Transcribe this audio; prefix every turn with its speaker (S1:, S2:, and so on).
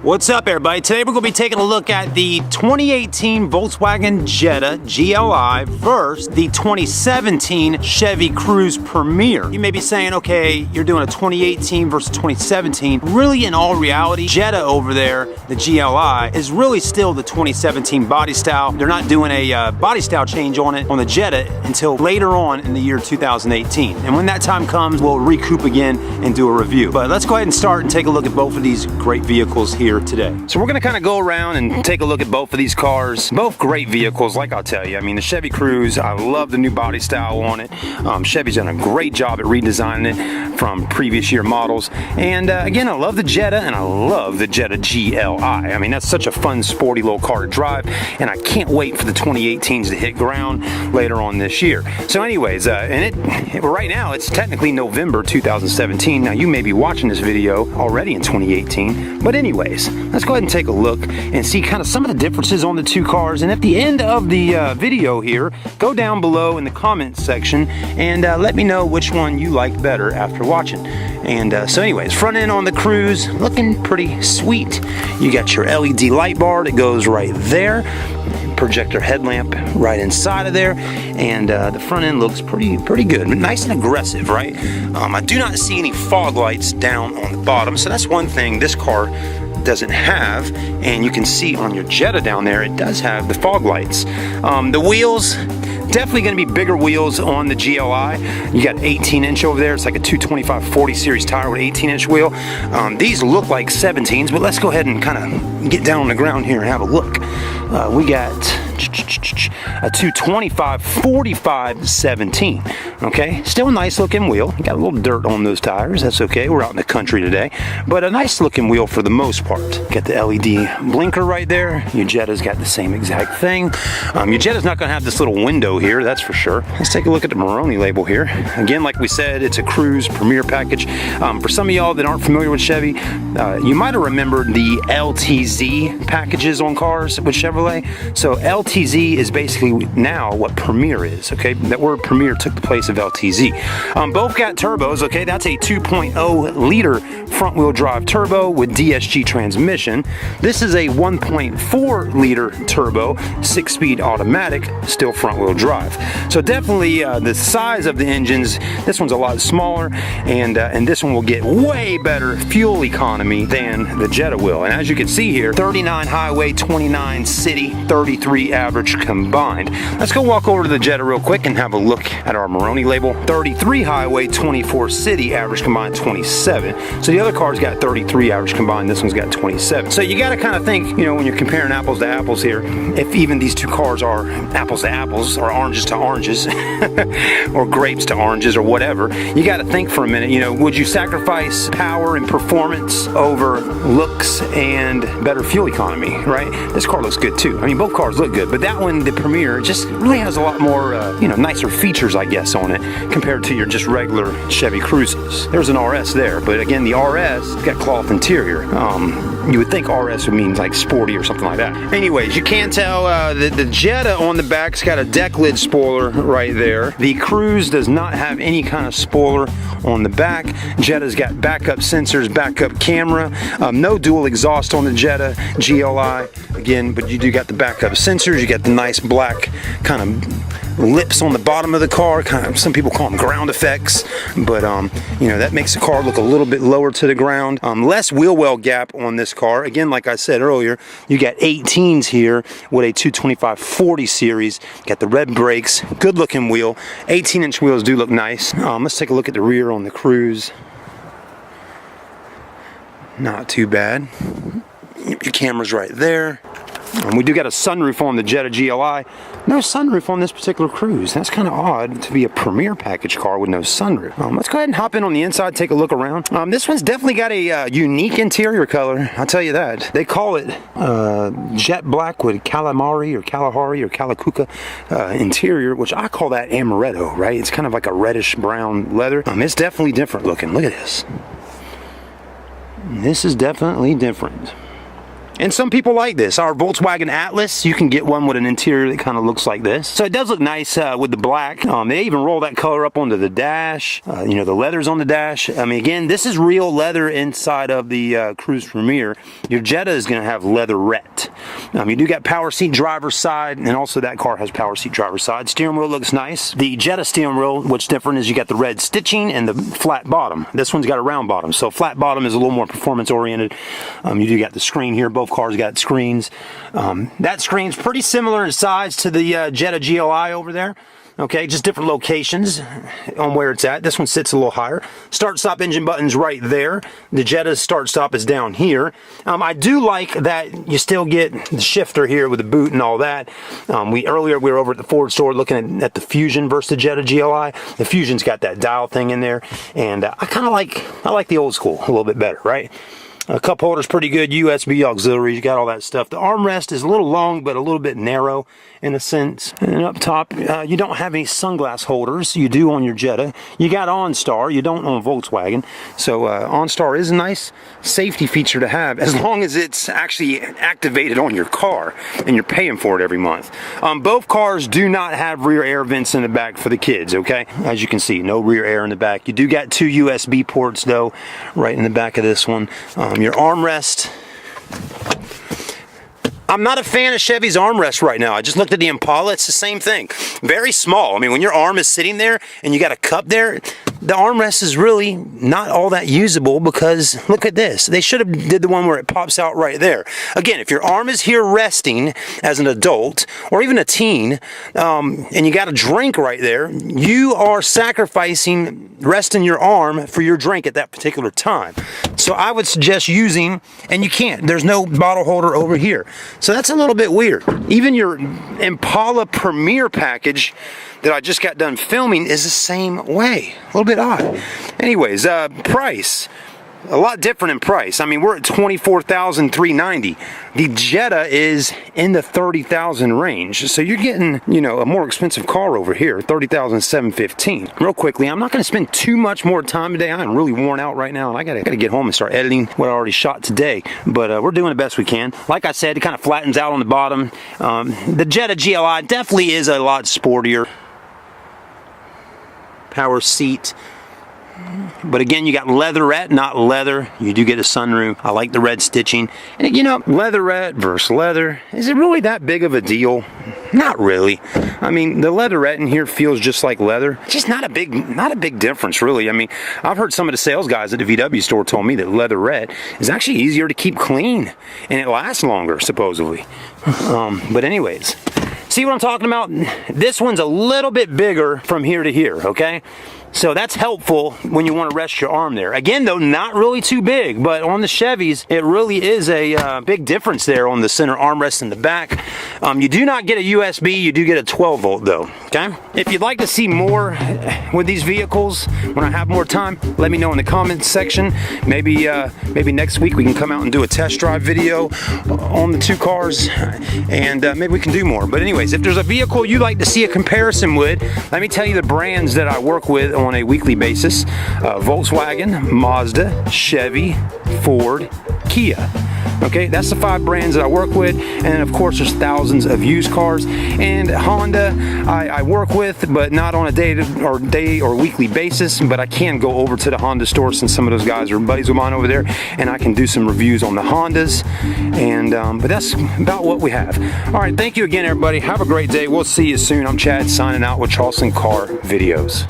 S1: What's up, everybody? Today we're going to be taking a look at the 2018 Volkswagen Jetta GLI versus the 2017 Chevy Cruze Premier. You may be saying, okay, you're doing a 2018 versus 2017. Really, in all reality, Jetta over there, the GLI, is really still the 2017 body style. They're not doing a body style change on it, on the Jetta, until later on in the year 2018. And when that time comes, we'll recoup again and do a review. But let's go ahead and start and take a look at both of these great vehicles here today. So we're gonna kind of go around and take a look at both of these cars. Both great vehicles, like I'll tell you. I mean, the Chevy Cruze, I love the new body style on it. Chevy's done a great job at redesigning it from previous year models. And again, I love the Jetta, and I love the Jetta GLI. I mean, that's such a fun, sporty little car to drive, and I can't wait for the 2018s to hit ground later on this year. So anyways, right now, it's technically November 2017. Now, you may be watching this video already in 2018, but anyways, let's go ahead and take a look and see kind of some of the differences on the two cars. And at the end of the video here, go down below in the comments section and let me know which one you like better after watching. And so anyways, front end on the Cruze, looking pretty sweet. You got your LED light bar that goes right there, projector headlamp right inside of there, and the front end looks pretty good, nice and aggressive, right? I do not see any fog lights down on the bottom, so that's one thing this car doesn't have, and you can see on your Jetta down there it does have the fog lights. The wheels, definitely going to be bigger wheels on the GLI. You got 18-inch over there. It's like a 225/40 series tire with 18-inch wheel. These look like 17s, but let's go ahead and kind of get down on the ground here and have a look. We got a 225/45 17. Okay, still a nice looking wheel. Got a little dirt on those tires. That's okay. We're out in the country today, but a nice looking wheel for the most part. Got the LED blinker right there. Your Jetta's got the same exact thing. Your Jetta's not going to have this little window here, that's for sure. Let's take a look at the Maroni label here. Again, like we said, it's a Cruze Premier package. For some of y'all that aren't familiar with Chevy, you might have remembered the LTZ packages on cars with Chevrolet. So LTZ is basically now what Premier is, okay? That word Premier took the place of LTZ. Both got turbos, okay? That's a 2.0 liter front wheel drive turbo with DSG transmission. This is a 1.4 liter turbo, 6-speed automatic, still front wheel drive. So definitely the size of the engines, this one's a lot smaller, and this one will get way better fuel economy than the Jetta will. And as you can see here, 39 highway, 29 city, 33 average combined. Let's go walk over to the Jetta real quick and have a look at our Maroni label. 33 highway, 24 city, average combined 27. So the other car's got 33 average combined, this one's got 27. So you got to kind of think, you know, when you're comparing apples to apples here, if even these two cars are apples to apples, or oranges to oranges, or grapes to oranges, or whatever, you got to think for a minute, you know, would you sacrifice power and performance over looks and better fuel economy, right? This car looks good too. I mean, both cars look good, but that one, the Premier, just really has a lot more, you know, nicer features, I guess, on it compared to your just regular Chevy Cruzes. There's an RS there, but again, the RS got cloth interior. You would think RS would mean like sporty or something like that. Anyways, you can tell the Jetta on the back's got a deck lid spoiler right there. The Cruze does not have any kind of spoiler on the back. Jetta's got backup sensors, backup camera, no dual exhaust on the Jetta GLI. Again, but you do got the backup sensors. You got the nice black kind of lips on the bottom of the car. Kind of, some people call them ground effects, but you know, that makes the car look a little bit lower to the ground. Less wheel well gap on this car. Again, like I said earlier, you got 18s here with a 225/40 series. Got the red brakes, good looking wheel. 18-inch wheels do look nice. Let's take a look at the rear on the Cruze. Not too bad. Your camera's right there. We do got a sunroof on the Jetta GLI. No sunroof on this particular Cruze. That's kind of odd to be a Premier package car with no sunroof. Let's go ahead and hop in on the inside, take a look around. This one's definitely got a unique interior color, I'll tell you that. They call it jet black with calamari or Kalahari or Kalakuka interior, which I call that amaretto, right? It's kind of like a reddish brown leather. It's definitely different looking. Look at this. This is definitely different. And some people like this. Our Volkswagen Atlas, you can get one with an interior that kind of looks like this. So it does look nice with the black. They even roll that color up onto the dash. You know, the leather's on the dash. I mean, again, this is real leather inside of the Cruze Premier. Your Jetta is going to have leatherette. You do got power seat driver's side, and also that car has power seat driver's side. Steering wheel looks nice. The Jetta steering wheel, what's different is you got the red stitching and the flat bottom. This one's got a round bottom, so flat bottom is a little more performance oriented. You do got the screen here. Both cars got screens. That screen's pretty similar in size to the Jetta GLI over there. Okay, just different locations on where it's at. This one sits a little higher. Start stop engine button's right there. The Jetta's start stop is down here. I do like that you still get the shifter here with the boot and all that. Earlier we were over at the Ford store looking at the Fusion versus the Jetta GLI. The Fusion's got that dial thing in there, and I like the old school a little bit better, right? Cup holder's pretty good, USB auxiliary, you got all that stuff. The armrest is a little long, but a little bit narrow in a sense. And up top, you don't have any sunglass holders. You do on your Jetta. You got OnStar, you don't on Volkswagen. So OnStar is a nice safety feature to have, as long as it's actually activated on your car and you're paying for it every month. Both cars do not have rear air vents in the back for the kids, okay? As you can see, no rear air in the back. You do got 2 USB ports though, right in the back of this one. Your armrest. I'm not a fan of Chevy's armrest right now. I just looked at the Impala. It's the same thing. Very small. I mean, when your arm is sitting there and you got a cup there, the armrest is really not all that usable, because look at this. They should have did the one where it pops out right there. Again, if your arm is here resting as an adult or even a teen, and you got a drink right there, you are sacrificing resting your arm for your drink at that particular time. So I would suggest using, and you can't, there's no bottle holder over here. So that's a little bit weird. Even your Impala Premier package that I just got done filming is the same way. A little bit odd. Anyways, price. A lot different in price. I mean, we're at $24,390. The Jetta is in the $30,000 range. So you're getting, you know, a more expensive car over here, $30,715. Real quickly, I'm not going to spend too much more time today. I'm really worn out right now, and I gotta get home and start editing what I already shot today. But we're doing the best we can. Like I said, it kind of flattens out on the bottom. The Jetta GLI definitely is a lot sportier. Power seat. But again, you got leatherette, not leather. You do get a sunroof. I like the red stitching. And you know, leatherette versus leather, is it really that big of a deal? Not really. I mean, the leatherette in here feels just like leather. It's just not a big difference, really. I mean, I've heard some of the sales guys at the VW store told me that leatherette is actually easier to keep clean, and it lasts longer, supposedly. But anyways, see what I'm talking about? This one's a little bit bigger from here to here, okay? So that's helpful when you want to rest your arm there. Again, though, not really too big, but on the Chevys, it really is a big difference there on the center armrest in the back. You do not get a USB, you do get a 12 volt though, okay? If you'd like to see more with these vehicles, when I have more time, let me know in the comments section. Maybe next week we can come out and do a test drive video on the 2 cars, and maybe we can do more. But anyways, if there's a vehicle you'd like to see a comparison with, let me tell you the brands that I work with on a weekly basis. Volkswagen, Mazda, Chevy, Ford, Kia. Okay, that's the 5 brands that I work with, and of course there's thousands of used cars. And Honda I work with, but not on a day or weekly basis, but I can go over to the Honda store since some of those guys are buddies of mine over there, and I can do some reviews on the Hondas. And but that's about what we have. All right, thank you again everybody. Have a great day. We'll see you soon. I'm Chad signing out with Charleston Car Videos.